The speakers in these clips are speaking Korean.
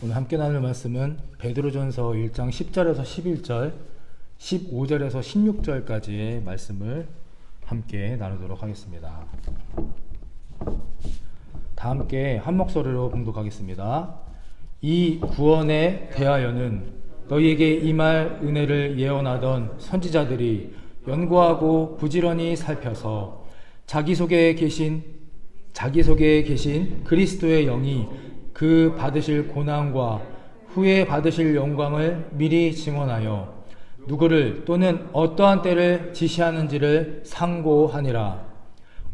오늘 함께 나눌 말씀은 베드로전서 1장 10절에서 11절, 15절에서 16절까지의 말씀을 함께 나누도록 하겠습니다. 다 함께 한 목소리로 봉독하겠습니다. 이 구원에 대하여는 너희에게 임할 은혜를 예언하던 선지자들이 연구하고 부지런히 살펴서 자기 속에 계신 그리스도의 영이 그 받으실 고난과 후에 받으실 영광을 미리 증언하여 누구를 또는 어떠한 때를 지시하는지를 상고하니라.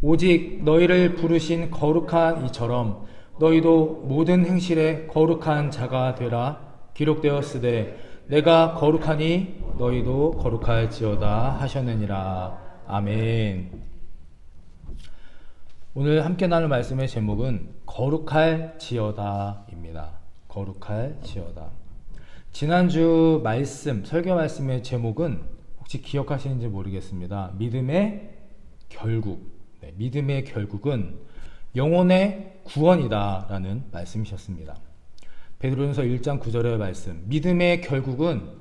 오직 너희를 부르신 거룩한 이처럼 너희도 모든 행실에 거룩한 자가 되라. 기록되었으되 내가 거룩하니 너희도 거룩할지어다 하셨느니라. 아멘. 오늘 함께 나눌 말씀의 제목은 거룩할지어다 입니다. 거룩할지어다. 지난주 설교 말씀의 제목은 혹시 기억하시는지 모르겠습니다. 믿음의 결국. 믿음의 결국은 영혼의 구원이다 라는 말씀이셨습니다. 베드로전서 1장 9절의 말씀, 믿음의 결국은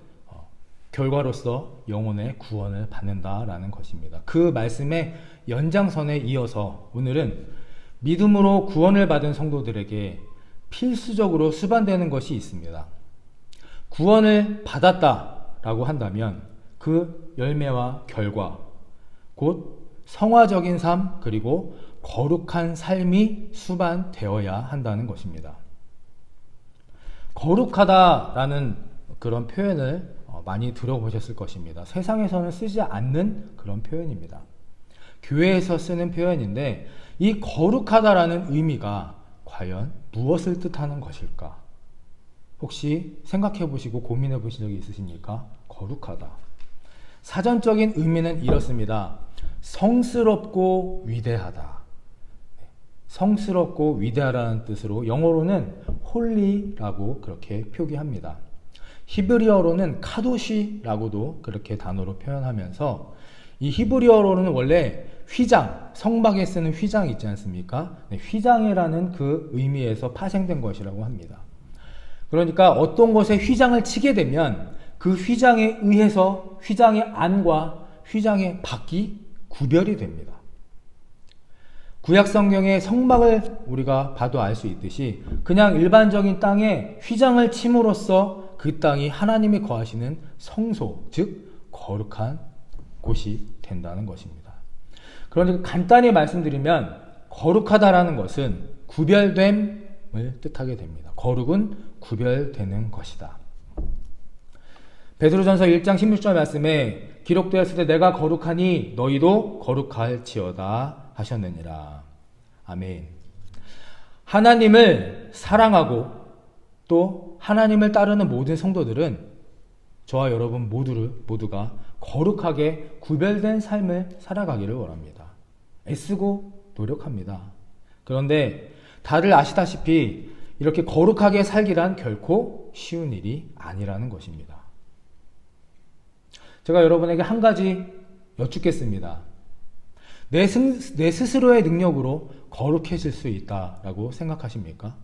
결과로서 영혼의 구원을 받는다 라는 것입니다. 그 말씀의 연장선에 이어서 오늘은 믿음으로 구원을 받은 성도들에게 필수적으로 수반되는 것이 있습니다. 구원을 받았다라고 한다면 그 열매와 결과, 곧 성화적인 삶 그리고 거룩한 삶이 수반되어야 한다는 것입니다. 거룩하다라는 그런 표현을 많이 들어보셨을 것입니다. 세상에서는 쓰지 않는 그런 표현입니다. 교회에서 쓰는 표현인데 이 거룩하다라는 의미가 과연 무엇을 뜻하는 것일까? 혹시 생각해 보시고 고민해 보신 적이 있으십니까? 거룩하다. 사전적인 의미는 이렇습니다. 성스럽고 위대하다. 성스럽고 위대하다는 뜻으로 영어로는 홀리라고 그렇게 표기합니다. 히브리어로는 카도시라고도 그렇게 단어로 표현하면서 이 히브리어로는 원래 휘장, 성막에 쓰는 휘장 있지 않습니까? 휘장이라는 그 의미에서 파생된 것이라고 합니다. 그러니까 어떤 곳에 휘장을 치게 되면 그 휘장에 의해서 휘장의 안과 휘장의 밖이 구별이 됩니다. 구약 성경의 성막을 우리가 봐도 알 수 있듯이 그냥 일반적인 땅에 휘장을 침으로써 그 땅이 하나님이 거하시는 성소, 즉 거룩한 곳이 된다는 것입니다. 그러니까 간단히 말씀드리면 거룩하다라는 것은 구별됨을 뜻하게 됩니다. 거룩은 구별되는 것이다. 베드로전서 1장 16절 말씀에 기록되었을 때 내가 거룩하니 너희도 거룩할지어다 하셨느니라. 아멘. 하나님을 사랑하고 또 하나님을 따르는 모든 성도들은 저와 여러분 모두가 거룩하게 구별된 삶을 살아가기를 원합니다. 애쓰고 노력합니다. 그런데 다들 아시다시피 이렇게 거룩하게 살기란 결코 쉬운 일이 아니라는 것입니다. 제가 여러분에게 한 가지 여쭙겠습니다. 내 스스로의 능력으로 거룩해질 수 있다라고 생각하십니까?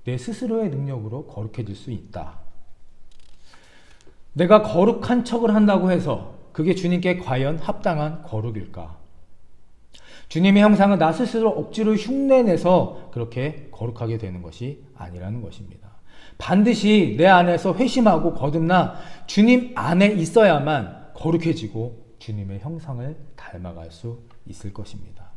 내 스스로의 능력으로 거룩해질 수 있다. 내가 거룩한 척을 한다고 해서 그게 주님께 과연 합당한 거룩일까? 주님의 형상은 나 스스로 억지로 흉내내서 그렇게 거룩하게 되는 것이 아니라는 것입니다. 반드시 내 안에서 회심하고 거듭나 주님 안에 있어야만 거룩해지고 주님의 형상을 닮아갈 수 있을 것입니다.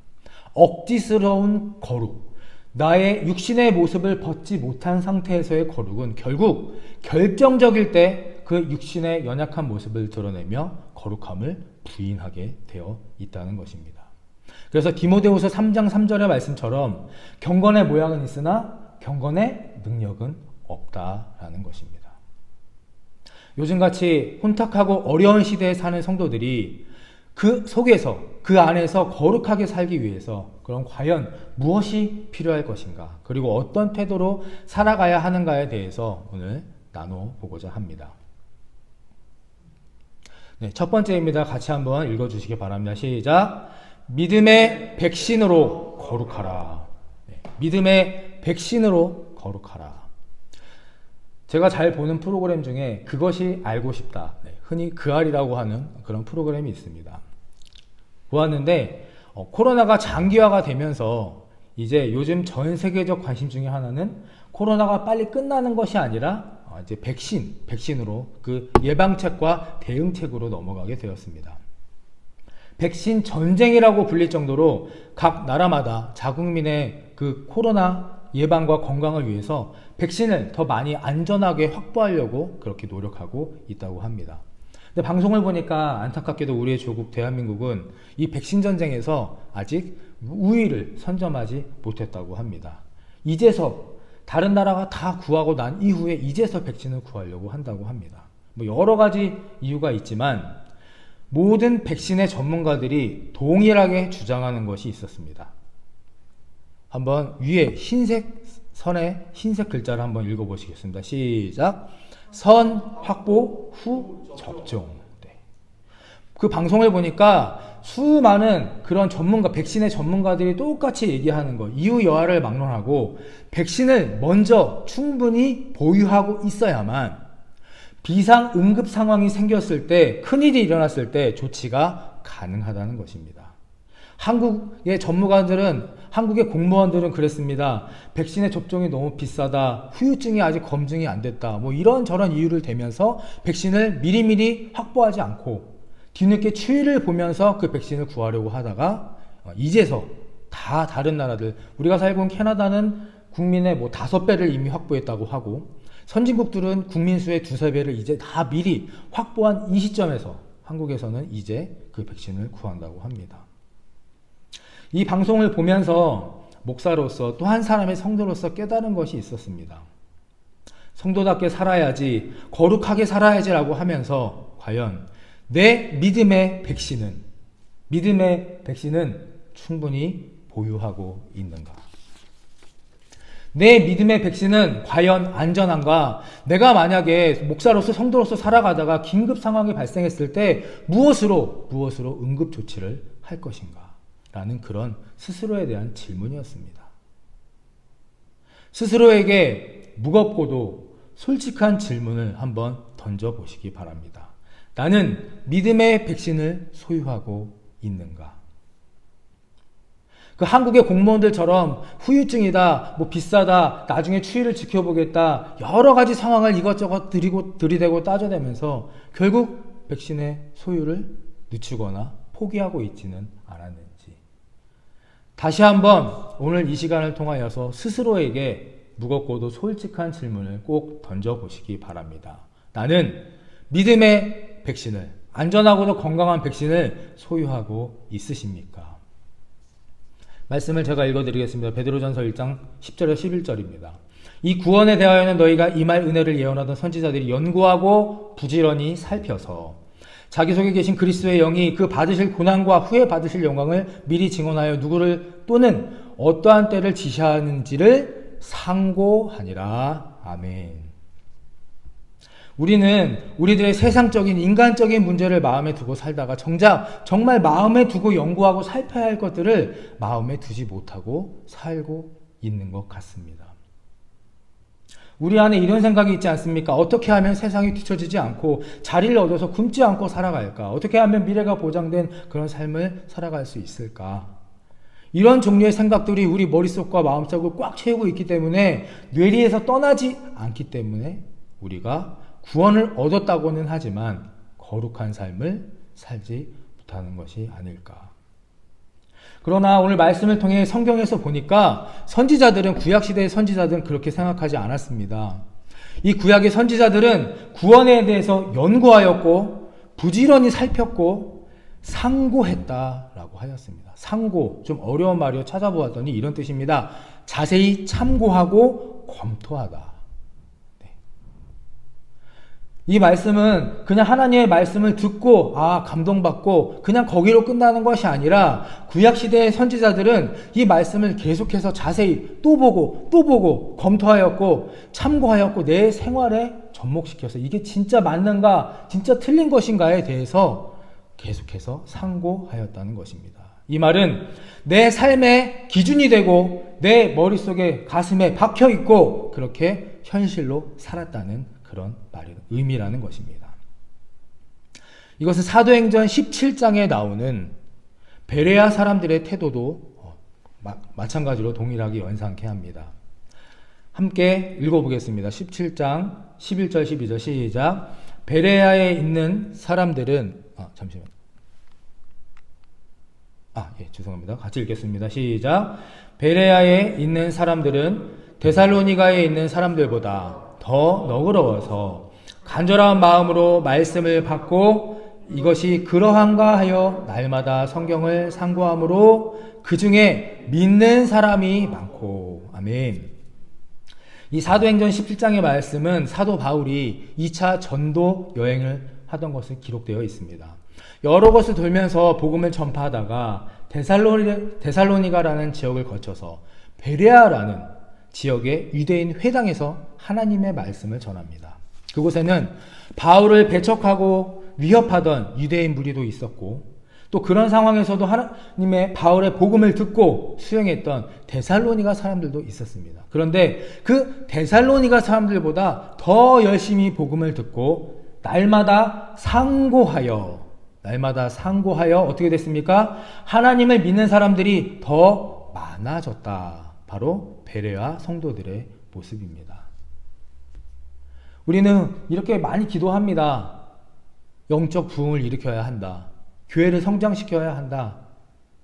억지스러운 거룩, 나의 육신의 모습을 벗지 못한 상태에서의 거룩은 결국 결정적일 때 그 육신의 연약한 모습을 드러내며 거룩함을 부인하게 되어 있다는 것입니다. 그래서 디모데후서 3장 3절의 말씀처럼 경건의 모양은 있으나 경건의 능력은 없다라는 것입니다. 요즘같이 혼탁하고 어려운 시대에 사는 성도들이 그 속에서 그 안에서 거룩하게 살기 위해서 그럼 과연 무엇이 필요할 것인가, 그리고 어떤 태도로 살아가야 하는가에 대해서 오늘 나눠보고자 합니다. 첫 번째입니다. 같이 한번 읽어주시기 바랍니다. 시작. 믿음의 백신으로 거룩하라. 믿음의 백신으로 거룩하라. 제가 잘 보는 프로그램 중에 그것이 알고 싶다. 네, 흔히 그알이라고 하는 그런 프로그램이 있습니다. 보았는데 코로나가 장기화가 되면서 이제 요즘 전 세계적 관심 중에 하나는 코로나가 빨리 끝나는 것이 아니라 이제 백신으로 그 예방책과 대응책으로 넘어가게 되었습니다. 백신 전쟁이라고 불릴 정도로 각 나라마다 자국민의 그 코로나 예방과 건강을 위해서 백신을 더 많이 안전하게 확보하려고 그렇게 노력하고 있다고 합니다. 근데 방송을 보니까 안타깝게도 우리의 조국 대한민국은 이 백신 전쟁에서 아직 우위를 선점하지 못했다고 합니다. 이제서 다른 나라가 다 구하고 난 이후에 이제서 백신을 구하려고 한다고 합니다. 뭐 여러 가지 이유가 있지만 모든 백신의 전문가들이 동일하게 주장하는 것이 있었습니다. 한번 위에 흰색 선에 흰색 글자를 한번 읽어보시겠습니다. 시작. 선 확보 후 접종. 네. 그 방송을 보니까 수많은 그런 백신의 전문가들이 똑같이 얘기하는 거, 이유 여하를 막론하고 백신을 먼저 충분히 보유하고 있어야만 비상 응급 상황이 생겼을 때, 큰일이 일어났을 때 조치가 가능하다는 것입니다. 한국의 공무원들은 그랬습니다. 백신의 접종이 너무 비싸다, 후유증이 아직 검증이 안 됐다, 뭐 이런저런 이유를 대면서 백신을 미리미리 확보하지 않고 뒤늦게 추이를 보면서 그 백신을 구하려고 하다가 이제서 다 다른 나라들, 우리가 살고 있는 캐나다는 국민의 5배를 이미 확보했다고 하고 선진국들은 국민 수의 2~3배를 이제 다 미리 확보한 이 시점에서 한국에서는 이제 그 백신을 구한다고 합니다. 이 방송을 보면서 목사로서 또 한 사람의 성도로서 깨달은 것이 있었습니다. 성도답게 살아야지, 거룩하게 살아야지라고 하면서 과연 내 믿음의 백신은 충분히 보유하고 있는가? 내 믿음의 백신은 과연 안전한가? 내가 만약에 목사로서 성도로서 살아가다가 긴급 상황이 발생했을 때 무엇으로 응급 조치를 할 것인가? 라는 그런 스스로에 대한 질문이었습니다. 스스로에게 무겁고도 솔직한 질문을 한번 던져보시기 바랍니다. 나는 믿음의 백신을 소유하고 있는가? 그 한국의 공무원들처럼 후유증이다, 비싸다, 나중에 추이를 지켜보겠다, 여러 가지 상황을 이것저것 들이대고 따져대면서 결국 백신의 소유를 늦추거나 포기하고 있지는 않았는지. 다시 한번 오늘 이 시간을 통하여서 스스로에게 무겁고도 솔직한 질문을 꼭 던져보시기 바랍니다. 나는 믿음의 백신을, 안전하고도 건강한 백신을 소유하고 있으십니까? 말씀을 제가 읽어드리겠습니다. 베드로전서 1장 10절에서 11절입니다. 이 구원에 대하여는 너희가 임할 은혜를 예언하던 선지자들이 연구하고 부지런히 살펴서 자기 속에 계신 그리스도의 영이 그 받으실 고난과 후에 받으실 영광을 미리 증언하여 누구를 또는 어떠한 때를 지시하는지를 상고하니라. 아멘. 우리는 우리들의 세상적인 인간적인 문제를 마음에 두고 살다가 정작 정말 마음에 두고 연구하고 살펴야 할 것들을 마음에 두지 못하고 살고 있는 것 같습니다. 우리 안에 이런 생각이 있지 않습니까? 어떻게 하면 세상이 뒤처지지 않고 자리를 얻어서 굶지 않고 살아갈까? 어떻게 하면 미래가 보장된 그런 삶을 살아갈 수 있을까? 이런 종류의 생각들이 우리 머릿속과 마음속을 꽉 채우고 있기 때문에 뇌리에서 떠나지 않기 때문에 우리가 구원을 얻었다고는 하지만 거룩한 삶을 살지 못하는 것이 아닐까. 그러나 오늘 말씀을 통해 성경에서 보니까 선지자들은, 구약시대의 선지자들은 그렇게 생각하지 않았습니다. 이 구약의 선지자들은 구원에 대해서 연구하였고 부지런히 살폈고 상고했다라고 하였습니다. 상고, 좀 어려운 말이요. 찾아보았더니 이런 뜻입니다. 자세히 참고하고 검토하다. 이 말씀은 그냥 하나님의 말씀을 듣고 감동받고 그냥 거기로 끝나는 것이 아니라 구약시대의 선지자들은 이 말씀을 계속해서 자세히 또 보고 검토하였고 참고하였고 내 생활에 접목시켜서 이게 진짜 맞는가, 진짜 틀린 것인가에 대해서 계속해서 상고하였다는 것입니다. 이 말은 내 삶의 기준이 되고 내 머릿속에 가슴에 박혀 있고 그렇게 현실로 살았다는 그런 의미라는 것입니다. 이것은 사도행전 17장에 나오는 베레아 사람들의 태도도 마찬가지로 동일하게 연상케 합니다. 함께 읽어보겠습니다. 17장 11절 12절 시작. 베레아에 있는 사람들은 죄송합니다. 같이 읽겠습니다. 시작. 베레아에 있는 사람들은 데살로니가에 있는 사람들보다 더 너그러워서 간절한 마음으로 말씀을 받고 이것이 그러한가 하여 날마다 성경을 상고함으로 그 중에 믿는 사람이 많고. 아멘. 이 사도행전 17장의 말씀은 사도 바울이 2차 전도 여행을 하던 것을 기록되어 있습니다. 여러 곳을 돌면서 복음을 전파하다가 데살로니가라는 지역을 거쳐서 베레아라는 지역의 유대인 회당에서 하나님의 말씀을 전합니다. 그곳에는 바울을 배척하고 위협하던 유대인 무리도 있었고 또 그런 상황에서도 하나님의 바울의 복음을 듣고 수용했던 데살로니가 사람들도 있었습니다. 그런데 그 데살로니가 사람들보다 더 열심히 복음을 듣고 날마다 상고하여 어떻게 됐습니까? 하나님을 믿는 사람들이 더 많아졌다. 바로 베레아 성도들의 모습입니다. 우리는 이렇게 많이 기도합니다. 영적 부흥을 일으켜야 한다. 교회를 성장시켜야 한다.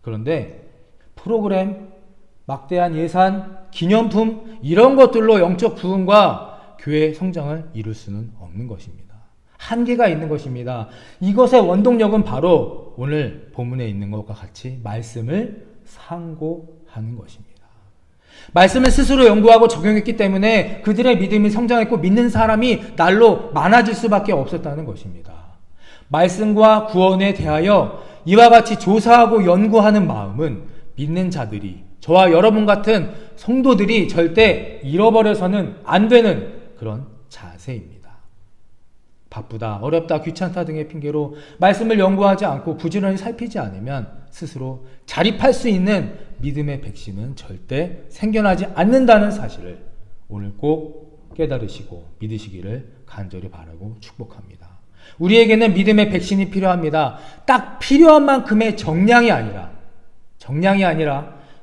그런데 프로그램, 막대한 예산, 기념품 이런 것들로 영적 부흥과 교회 성장을 이룰 수는 없는 것입니다. 한계가 있는 것입니다. 이것의 원동력은 바로 오늘 본문에 있는 것과 같이 말씀을 상고하는 것입니다. 말씀을 스스로 연구하고 적용했기 때문에 그들의 믿음이 성장했고 믿는 사람이 날로 많아질 수밖에 없었다는 것입니다. 말씀과 구원에 대하여 이와 같이 조사하고 연구하는 마음은 믿는 자들이, 저와 여러분 같은 성도들이 절대 잃어버려서는 안 되는 그런 자세입니다. 바쁘다, 어렵다, 귀찮다 등의 핑계로 말씀을 연구하지 않고 부지런히 살피지 않으면 스스로 자립할 수 있는 믿음의 백신은 절대 생겨나지 않는다는 사실을 오늘 꼭 깨달으시고 믿으시기를 간절히 바라고 축복합니다. 우리에게는 믿음의 백신이 필요합니다. 딱 필요한 만큼의 정량이 아니라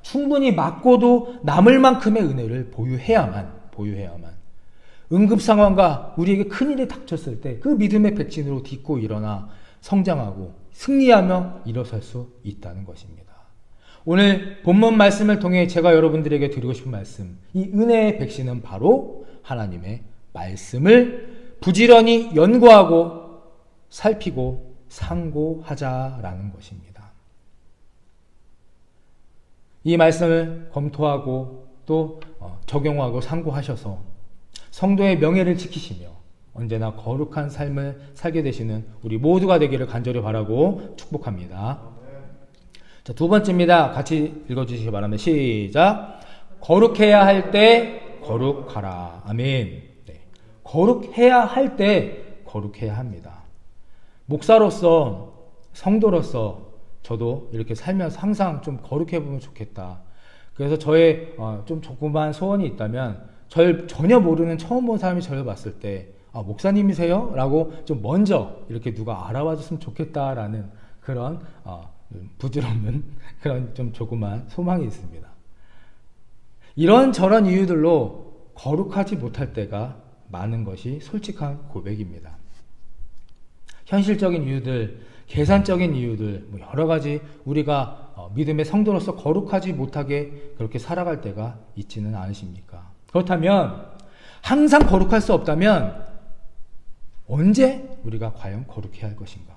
충분히 맞고도 남을 만큼의 은혜를 보유해야만 응급 상황과 우리에게 큰일이 닥쳤을 때 그 믿음의 백신으로 딛고 일어나 성장하고 승리하며 일어설 수 있다는 것입니다. 오늘 본문 말씀을 통해 제가 여러분들에게 드리고 싶은 말씀, 이 은혜의 백신은 바로 하나님의 말씀을 부지런히 연구하고 살피고 상고하자라는 것입니다. 이 말씀을 검토하고 또 적용하고 상고하셔서 성도의 명예를 지키시며 언제나 거룩한 삶을 살게 되시는 우리 모두가 되기를 간절히 바라고 축복합니다. 자, 두 번째입니다. 같이 읽어주시기 바랍니다. 시작. 거룩해야 할 때 거룩하라. 아멘. 네. 거룩해야 할 때 거룩해야 합니다. 목사로서, 성도로서 저도 이렇게 살면서 항상 좀 거룩해 보면 좋겠다. 그래서 저의 좀 조그만 소원이 있다면 절 전혀 모르는 처음 본 사람이 저를 봤을 때 목사님이세요? 라고 좀 먼저 이렇게 누가 알아봐 줬으면 좋겠다라는 그런 부질없는 그런 좀 조그만 소망이 있습니다. 이런저런 이유들로 거룩하지 못할 때가 많은 것이 솔직한 고백입니다. 현실적인 이유들, 계산적인 이유들, 여러 가지 우리가 믿음의 성도로서 거룩하지 못하게 그렇게 살아갈 때가 있지는 않으십니까? 그렇다면 항상 거룩할 수 없다면 언제 우리가 과연 거룩해야 할 것인가?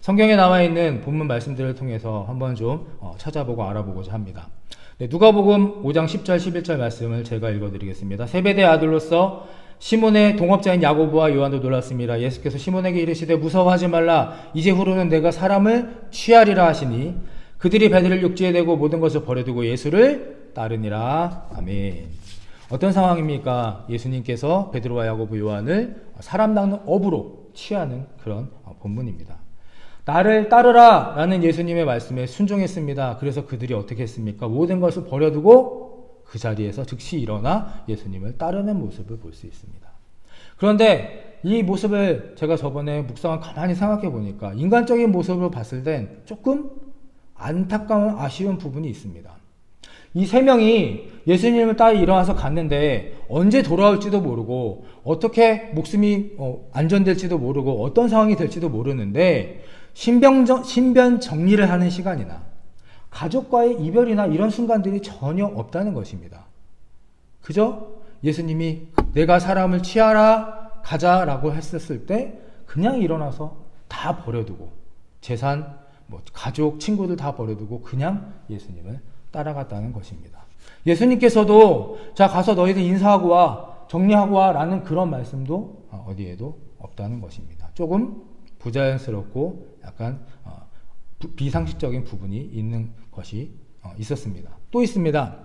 성경에 나와 있는 본문 말씀들을 통해서 한번 좀 찾아보고 알아보고자 합니다. 네, 누가복음 5장 10절 11절 말씀을 제가 읽어드리겠습니다. 세베대 아들로서 시몬의 동업자인 야고보와 요한도 놀랐습니다. 예수께서 시몬에게 이르시되 무서워하지 말라. 이제후로는 내가 사람을 취하리라 하시니 그들이 배들을 육지에 대고 모든 것을 버려두고 예수를 따르니라. 아멘. 어떤 상황입니까? 예수님께서 베드로와 야고보, 요한을 사람 낚는 업으로 취하는 그런 본문입니다. 나를 따르라 라는 예수님의 말씀에 순종했습니다. 그래서 그들이 어떻게 했습니까? 모든 것을 버려두고 그 자리에서 즉시 일어나 예수님을 따르는 모습을 볼 수 있습니다. 그런데 이 모습을 제가 저번에 묵상을 가만히 생각해 보니까 인간적인 모습으로 봤을 땐 조금 안타까운 아쉬운 부분이 있습니다. 이 세 명이 예수님을 따라 일어나서 갔는데 언제 돌아올지도 모르고 어떻게 목숨이 안전될지도 모르고 어떤 상황이 될지도 모르는데 신변 정리를 하는 시간이나 가족과의 이별이나 이런 순간들이 전혀 없다는 것입니다. 그저 예수님이 내가 사람을 취하라 가자라고 했었을 때 그냥 일어나서 다 버려두고 재산, 가족, 친구들 다 버려두고 그냥 예수님을 따라갔다는 것입니다. 예수님께서도 자 가서 너희들 인사하고 와 정리하고 와 라는 그런 말씀도 어디에도 없다는 것입니다. 조금 부자연스럽고 약간 비상식적인 부분이 있는 것이 있었습니다. 또 있습니다.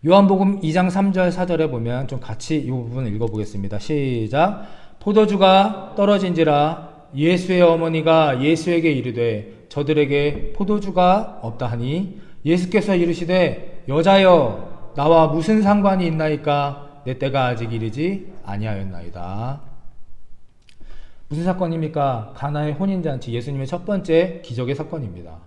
요한복음 2장 3절 4절에 보면 좀 같이 이 부분을 읽어보겠습니다. 시작. 포도주가 떨어진지라 예수의 어머니가 예수에게 이르되 저들에게 포도주가 없다 하니 예수께서 이르시되 여자여 나와 무슨 상관이 있나이까 내 때가 아직 이르지 아니하였나이다. 무슨 사건입니까? 가나의 혼인잔치, 예수님의 첫 번째 기적의 사건입니다.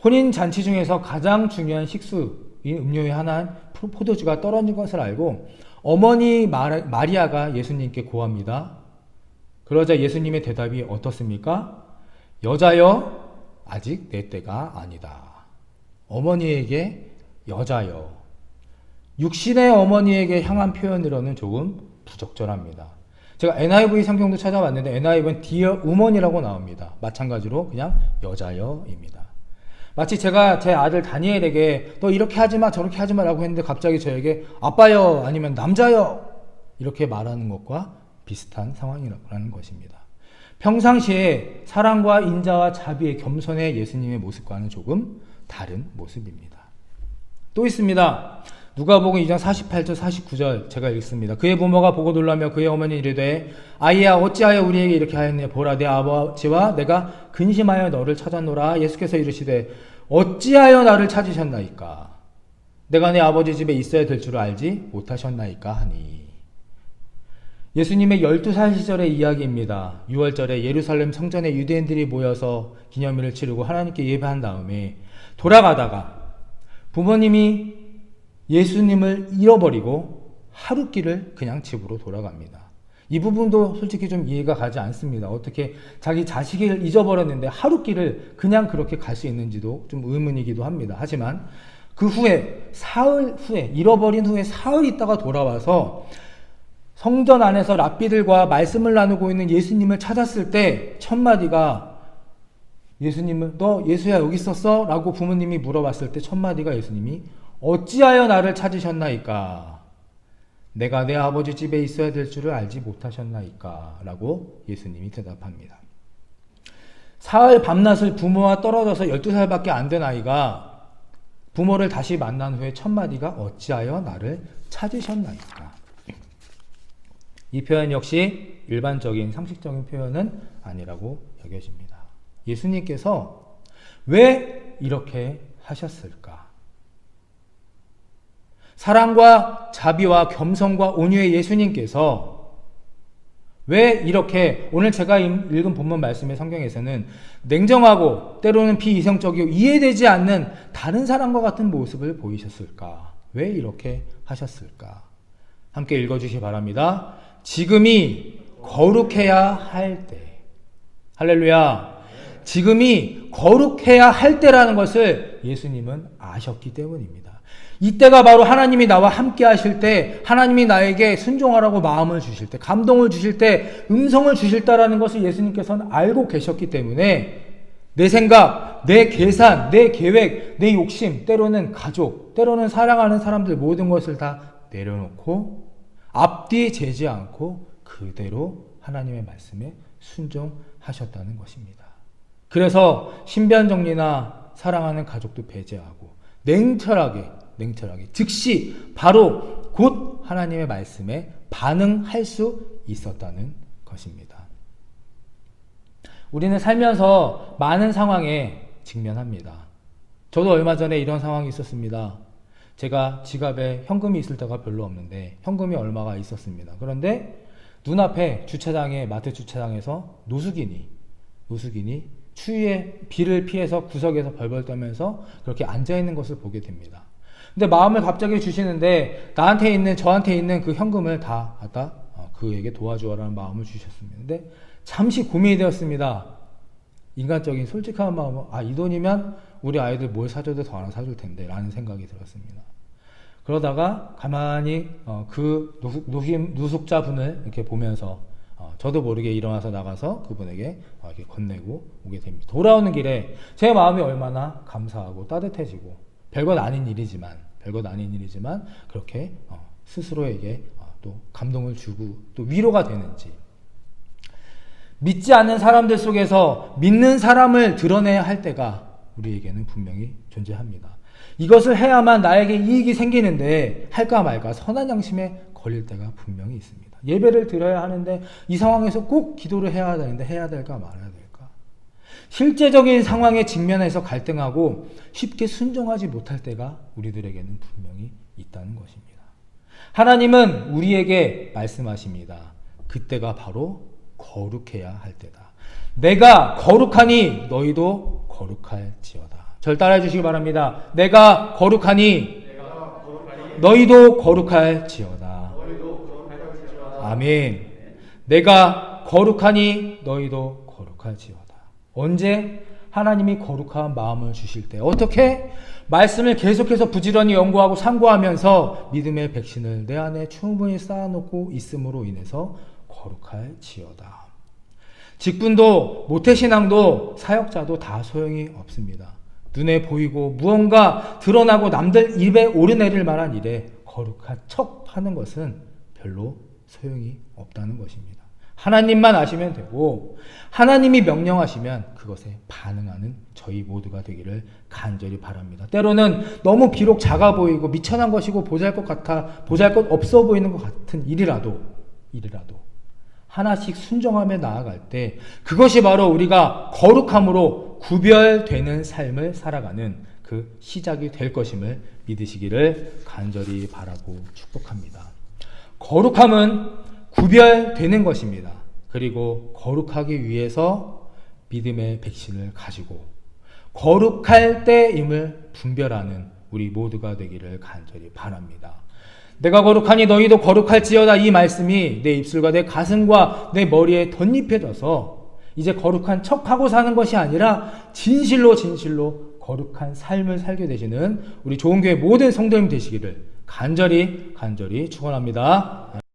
혼인잔치 중에서 가장 중요한 식수인 음료의 하나인 포도주가 떨어진 것을 알고 어머니 마리아가 예수님께 고합니다. 그러자 예수님의 대답이 어떻습니까? 여자여 아직 내 때가 아니다. 어머니에게 여자여, 육신의 어머니에게 향한 표현으로는 조금 부적절합니다. 제가 NIV 성경도 찾아봤는데 NIV는 Dear Woman이라고 나옵니다. 마찬가지로 그냥 여자여입니다. 마치 제가 제 아들 다니엘에게 너 이렇게 하지마 저렇게 하지마 라고 했는데 갑자기 저에게 아빠여 아니면 남자여 이렇게 말하는 것과 비슷한 상황이라는 것입니다. 평상시에 사랑과 인자와 자비의 겸손의 예수님의 모습과는 조금 다른 모습입니다. 또 있습니다. 누가복음 2장 48절 49절 제가 읽습니다. 그의 부모가 보고 놀라며 그의 어머니 이르되 아이야 어찌하여 우리에게 이렇게 하였느냐 보라 내 아버지와 내가 근심하여 너를 찾았노라. 예수께서 이르시되 어찌하여 나를 찾으셨나이까 내가 내 아버지 집에 있어야 될 줄 알지 못하셨나이까 하니. 예수님의 12살 시절의 이야기입니다. 6월절에 예루살렘 성전에 유대인들이 모여서 기념일을 치르고 하나님께 예배한 다음에 돌아가다가 부모님이 예수님을 잃어버리고 하룻길을 그냥 집으로 돌아갑니다. 이 부분도 솔직히 좀 이해가 가지 않습니다. 어떻게 자기 자식을 잊어버렸는데 하룻길을 그냥 그렇게 갈 수 있는지도 좀 의문이기도 합니다. 하지만 그 후에 사흘 후에 잃어버린 후에 사흘 있다가 돌아와서 성전 안에서 랍비들과 말씀을 나누고 있는 예수님을 찾았을 때 첫마디가 예수님을 너 예수야 여기 있었어? 라고 부모님이 물어봤을 때 첫마디가 예수님이 어찌하여 나를 찾으셨나이까? 내가 내 아버지 집에 있어야 될 줄을 알지 못하셨나이까? 라고 예수님이 대답합니다. 사흘 밤낮을 부모와 떨어져서 12살밖에 안 된 아이가 부모를 다시 만난 후에 첫마디가 어찌하여 나를 찾으셨나이까? 이 표현 역시 일반적인 상식적인 표현은 아니라고 여겨집니다. 예수님께서 왜 이렇게 하셨을까? 사랑과 자비와 겸손과 온유의 예수님께서 왜 이렇게 오늘 제가 읽은 본문 말씀의 성경에서는 냉정하고 때로는 비이성적이고 이해되지 않는 다른 사람과 같은 모습을 보이셨을까? 왜 이렇게 하셨을까? 함께 읽어주시기 바랍니다. 지금이 거룩해야 할 때. 할렐루야. 지금이 거룩해야 할 때라는 것을 예수님은 아셨기 때문입니다. 이때가 바로 하나님이 나와 함께 하실 때, 하나님이 나에게 순종하라고 마음을 주실 때, 감동을 주실 때, 음성을 주실 때라는 것을 예수님께서는 알고 계셨기 때문에 내 생각, 내 계산, 내 계획, 내 욕심, 때로는 가족, 때로는 사랑하는 사람들 모든 것을 다 내려놓고 앞뒤 재지 않고 그대로 하나님의 말씀에 순종하셨다는 것입니다. 그래서 신변정리나 사랑하는 가족도 배제하고 냉철하게 즉시 바로 곧 하나님의 말씀에 반응할 수 있었다는 것입니다. 우리는 살면서 많은 상황에 직면합니다. 저도 얼마 전에 이런 상황이 있었습니다. 제가 지갑에 현금이 있을 때가 별로 없는데 현금이 얼마가 있었습니다. 그런데 눈앞에 주차장에, 마트 주차장에서 노숙인이 추위에 비를 피해서 구석에서 벌벌 떨면서 그렇게 앉아있는 것을 보게 됩니다. 근데 마음을 갑자기 주시는데 저한테 있는 그 현금을 다 갖다 그에게 도와주어라는 마음을 주셨습니다. 근데 잠시 고민이 되었습니다. 인간적인 솔직한 마음은 이 돈이면 우리 아이들 뭘 사줘도 더 하나 사줄 텐데 라는 생각이 들었습니다. 그러다가 가만히 그 노숙자분을 이렇게 보면서 저도 모르게 일어나서 나가서 그분에게 이렇게 건네고 오게 됩니다. 돌아오는 길에 제 마음이 얼마나 감사하고 따뜻해지고 별것 아닌 일이지만 그렇게 스스로에게 또 감동을 주고 또 위로가 되는지. 믿지 않는 사람들 속에서 믿는 사람을 드러내야 할 때가 우리에게는 분명히 존재합니다. 이것을 해야만 나에게 이익이 생기는데 할까 말까 선한 양심에 걸릴 때가 분명히 있습니다. 예배를 드려야 하는데 이 상황에서 꼭 기도를 해야 되는데 해야 될까 말아야 될까? 실제적인 상황에 직면해서 갈등하고 쉽게 순종하지 못할 때가 우리들에게는 분명히 있다는 것입니다. 하나님은 우리에게 말씀하십니다. 그때가 바로 거룩해야 할 때다. 내가 거룩하니 너희도 거룩할지어다. 절 따라해 주시기 바랍니다. 내가 거룩하니 너희도 거룩할지어다. 아멘. 내가 거룩하니 너희도 거룩할지어다. 언제? 하나님이 거룩한 마음을 주실 때. 어떻게? 말씀을 계속해서 부지런히 연구하고 상고하면서 믿음의 백신을 내 안에 충분히 쌓아놓고 있음으로 인해서 거룩할지어다. 직분도 모태신앙도 사역자도 다 소용이 없습니다. 눈에 보이고 무언가 드러나고 남들 입에 오르내릴 만한 일에 거룩한 척 하는 것은 별로 소용이 없다는 것입니다. 하나님만 아시면 되고 하나님이 명령하시면 그것에 반응하는 저희 모두가 되기를 간절히 바랍니다. 때로는 너무 비록 작아 보이고 미천한 것이고 보잘것 없어 보이는 것 같은 일이라도 하나씩 순종하며 나아갈 때 그것이 바로 우리가 거룩함으로 구별되는 삶을 살아가는 그 시작이 될 것임을 믿으시기를 간절히 바라고 축복합니다. 거룩함은 구별되는 것입니다. 그리고 거룩하기 위해서 믿음의 백신을 가지고 거룩할 때임을 분별하는 우리 모두가 되기를 간절히 바랍니다. 내가 거룩하니 너희도 거룩할지어다, 이 말씀이 내 입술과 내 가슴과 내 머리에 덧입혀져서 이제 거룩한 척하고 사는 것이 아니라 진실로 거룩한 삶을 살게 되시는 우리 좋은교회 모든 성도님 되시기를 간절히 축원합니다.